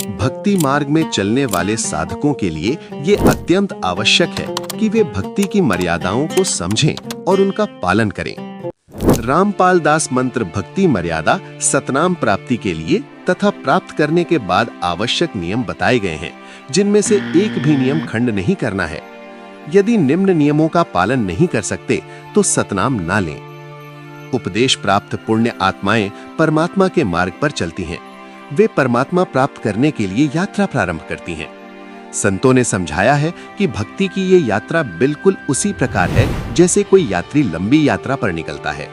भक्ति मार्ग में चलने वाले साधकों के लिए ये अत्यंत आवश्यक है कि वे भक्ति की मर्यादाओं को समझें और उनका पालन करें। रामपाल दास मंत्र भक्ति मर्यादा सतनाम प्राप्ति के लिए तथा प्राप्त करने के बाद आवश्यक नियम बताए गए हैं, जिनमें से एक भी नियम खंड नहीं करना है। यदि निम्न नियमों का पालन नहीं कर सकते तो सतनाम ना लें। उपदेश प्राप्त पुण्य आत्माएं परमात्मा के मार्ग पर चलती हैं। वे परमात्मा प्राप्त करने के लिए यात्रा प्रारंभ करती हैं। संतों ने समझाया है कि भक्ति की ये यात्रा बिल्कुल उसी प्रकार है जैसे कोई यात्री लंबी यात्रा पर निकलता है।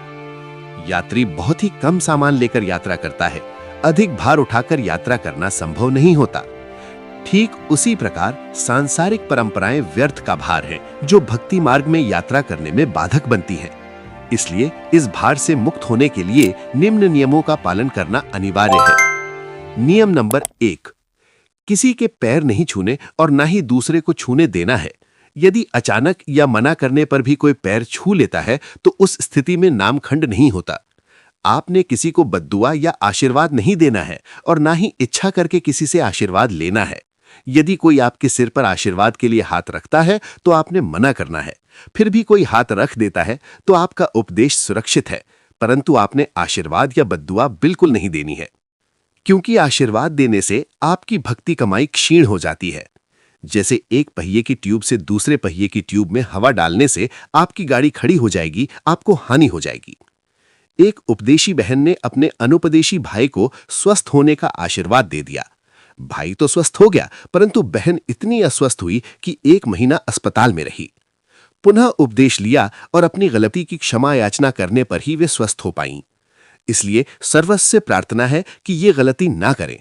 यात्री बहुत ही कम सामान लेकर यात्रा करता है, अधिक भार उठाकर यात्रा करना संभव नहीं होता। ठीक उसी प्रकार सांसारिक परंपराएं व्यर्थ का भार हैं, जो भक्ति मार्ग में यात्रा करने में बाधक बनती हैं। इसलिए इस भार से मुक्त होने के लिए निम्न नियमों का पालन करना अनिवार्य है। नियम नंबर 1, किसी के पैर नहीं छूने और ना ही दूसरे को छूने देना है। यदि अचानक या मना करने पर भी कोई पैर छू लेता है तो उस स्थिति में नामखंड नहीं होता। आपने किसी को बद्दुआ या आशीर्वाद नहीं देना है और ना ही इच्छा करके किसी से आशीर्वाद लेना है। यदि कोई आपके सिर पर आशीर्वाद के लिए हाथ रखता है तो आपने मना करना है। फिर भी कोई हाथ रख देता है तो आपका उपदेश सुरक्षित है, परंतु आपने आशीर्वाद या बद्दुआ बिल्कुल नहीं देनी है, क्योंकि आशीर्वाद देने से आपकी भक्ति कमाई क्षीण हो जाती है। जैसे एक पहिए की ट्यूब से दूसरे पहिए की ट्यूब में हवा डालने से आपकी गाड़ी खड़ी हो जाएगी, आपको हानि हो जाएगी। एक उपदेशी बहन ने अपने अनुपदेशी भाई को स्वस्थ होने का आशीर्वाद दे दिया। भाई तो स्वस्थ हो गया, परंतु बहन इतनी अस्वस्थ हुई कि 1 महीना अस्पताल में रही। पुनः उपदेश लिया और अपनी गलती की क्षमा याचना करने पर ही वे स्वस्थ हो पाईं। इसलिए सर्वस्व प्रार्थना है कि ये गलती ना करें।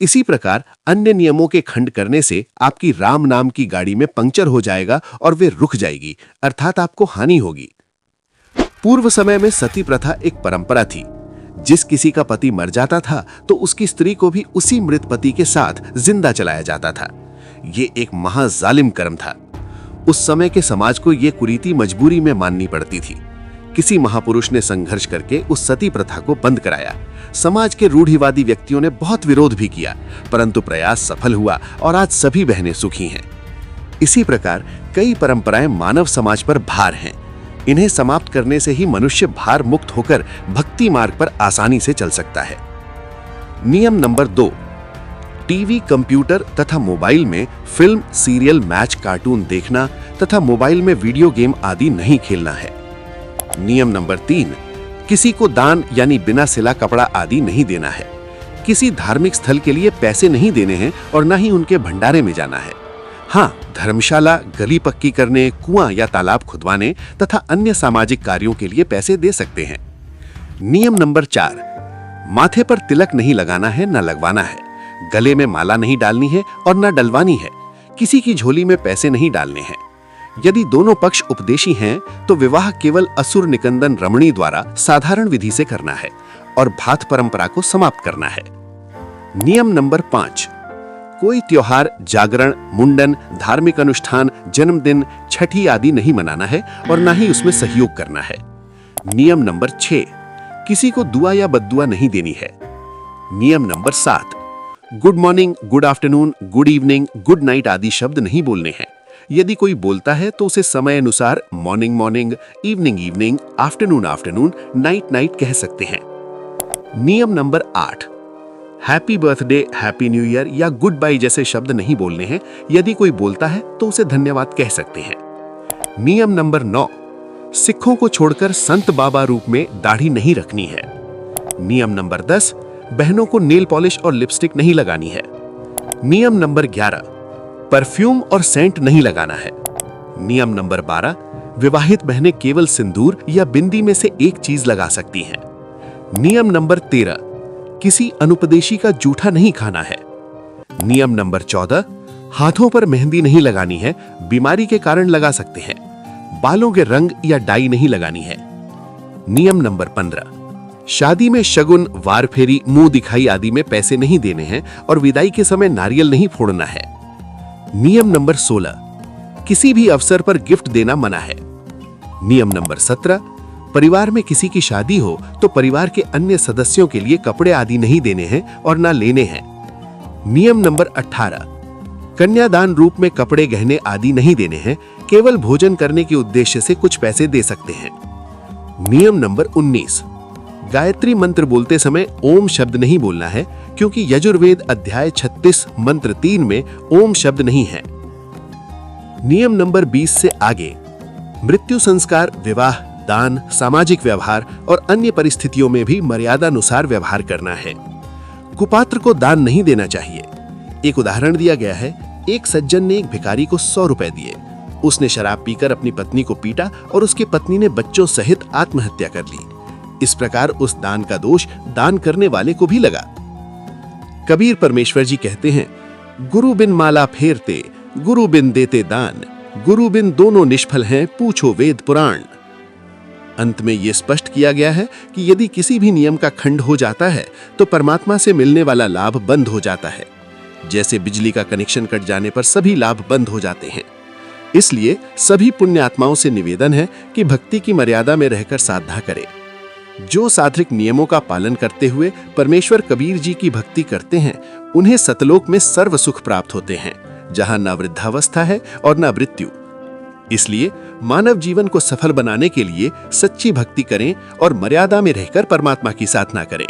इसी प्रकार अन्य नियमों के खंड करने से आपकी राम नाम की गाड़ी में पंक्चर हो जाएगा और वे रुक जाएगी, अर्थात आपको हानि होगी। पूर्व समय में सती प्रथा एक परंपरा थी। जिस किसी का पति मर जाता था तो उसकी स्त्री को भी उसी मृत पति के साथ जिंदा चलाया जाता था। ये एक महाजालिम कर्म था। उस समय के समाज को यह कुरीति मजबूरी में माननी पड़ती थी। किसी महापुरुष ने संघर्ष करके उस सती प्रथा को बंद कराया। समाज के रूढ़िवादी व्यक्तियों ने बहुत विरोध भी किया, परंतु प्रयास सफल हुआ और आज सभी बहनें सुखी हैं। इसी प्रकार कई परंपराएं मानव समाज पर भार हैं। इन्हें समाप्त करने से ही मनुष्य भार मुक्त होकर भक्ति मार्ग पर आसानी से चल सकता है। नियम नंबर 2, टीवी, कंप्यूटर तथा मोबाइल में फिल्म, सीरियल, मैच, कार्टून देखना तथा मोबाइल में वीडियो गेम आदि नहीं खेलना है। नियम नंबर 3, किसी को दान यानी बिना सिला कपड़ा आदि नहीं देना है। किसी धार्मिक स्थल के लिए पैसे नहीं देने हैं और न ही उनके भंडारे में जाना है। हाँ, धर्मशाला, गली पक्की करने, कुआं या तालाब खुदवाने तथा अन्य सामाजिक कार्यों के लिए पैसे दे सकते हैं। नियम नंबर 4, माथे पर तिलक नहीं लगाना है न लगवाना है। गले में माला नहीं डालनी है और न डलवानी है। किसी की झोली में पैसे नहीं डालने हैं। यदि दोनों पक्ष उपदेशी हैं तो विवाह केवल असुर निकंदन रमणी द्वारा साधारण विधि से करना है और भात परंपरा को समाप्त करना है। नियम नंबर 5, कोई त्योहार, जागरण, मुंडन, धार्मिक अनुष्ठान, जन्मदिन, छठी आदि नहीं मनाना है और ना ही उसमें सहयोग करना है। नियम नंबर 6, किसी को दुआ या बद्दुआ नहीं देनी है। नियम number 7, good morning, good afternoon, good evening, good night आदि शब्द नहीं बोलने हैं। यदि कोई बोलता है तो उसे समय अनुसार morning morning, evening evening, afternoon afternoon, night night कह सकते हैं। नियम number 8, happy birthday, happy new year या गुड बाय जैसे शब्द नहीं बोलने हैं। यदि कोई बोलता है तो उसे धन्यवाद कह सकते हैं। नियम नंबर 9, सिखों को छोड़कर संत बाबा रूप में दाढ़ी नहीं रखनी है। नियम नंबर 10, बहनों को नेल पॉलिश और लिपस्टिक नहीं लगानी है। नियम नंबर 11, परफ्यूम और सेंट नहीं लगाना है। नियम नंबर 12, विवाहित बहनें केवल सिंदूर या बिंदी में से एक चीज लगा सकती हैं। नियम नंबर 13, किसी अनुपदेशी का जूठा नहीं खाना है। नियम नंबर 14, हाथों पर मेहंदी नहीं लगानी है, बीमारी के कारण लगा सकते हैं। बालों के रंग या डाई नहीं लगानी है। नियम नंबर 15, शादी में शगुन, वार फेरी, मुंह दिखाई आदि में पैसे नहीं देने हैं और विदाई के समय नारियल नहीं फोड़ना है। नियम नंबर 16, किसी भी अवसर पर गिफ्ट देना मना है। नियम नंबर 17, परिवार में किसी की शादी हो तो परिवार के अन्य सदस्यों के लिए कपड़े आदि नहीं देने हैं और ना लेने हैं। नियम नंबर 18, कन्यादान रूप में कपड़े गहने आदि नहीं देने हैं, केवल भोजन करने के उद्देश्य से कुछ पैसे दे सकते हैं। नियम नंबर 19, गायत्री मंत्र बोलते समय ओम शब्द नहीं बोलना है, क्योंकि यजुर्वेद अध्याय 36 मंत्र 3 में ओम शब्द नहीं है। नियम नंबर 20 से आगे मृत्यु संस्कार, विवाह, दान, सामाजिक व्यवहार और अन्य परिस्थितियों में भी मर्यादानुसार व्यवहार करना है। कुपात्र को दान नहीं देना चाहिए। एक उदाहरण दिया गया है, एक सज्जन ने एक भिखारी को 100 रुपए दिए। उसने शराब पीकर अपनी पत्नी को पीटा और उसकी पत्नी ने बच्चों सहित आत्महत्या कर ली। इस प्रकार उस दान का दोष दान करने वाले को भी लगा। कबीर परमेश्वर जी कहते हैं, गुरु बिन माला फेरते, गुरु बिन देते दान, गुरु बिन दोनों निष्फल हैं, पूछो वेद पुराण। अंत में यह स्पष्ट किया गया है कि यदि किसी भी नियम का खंड हो जाता है तो परमात्मा से मिलने वाला लाभ बंद हो जाता है। जैसे बिजली का कनेक्शन कट जाने पर सभी लाभ बंद हो जाते हैं। इसलिए सभी पुण्य आत्माओं से निवेदन है कि भक्ति की मर्यादा में रहकर साधना करें। जो सात्विक नियमों का पालन करते हुए परमेश्वर कबीर जी की भक्ति करते हैं, उन्हें सतलोक में सर्व सुख प्राप्त होते हैं, जहां न वृद्धावस्था है और न मृत्यु। इसलिए मानव जीवन को सफल बनाने के लिए सच्ची भक्ति करें और मर्यादा में रहकर परमात्मा की साधना करें।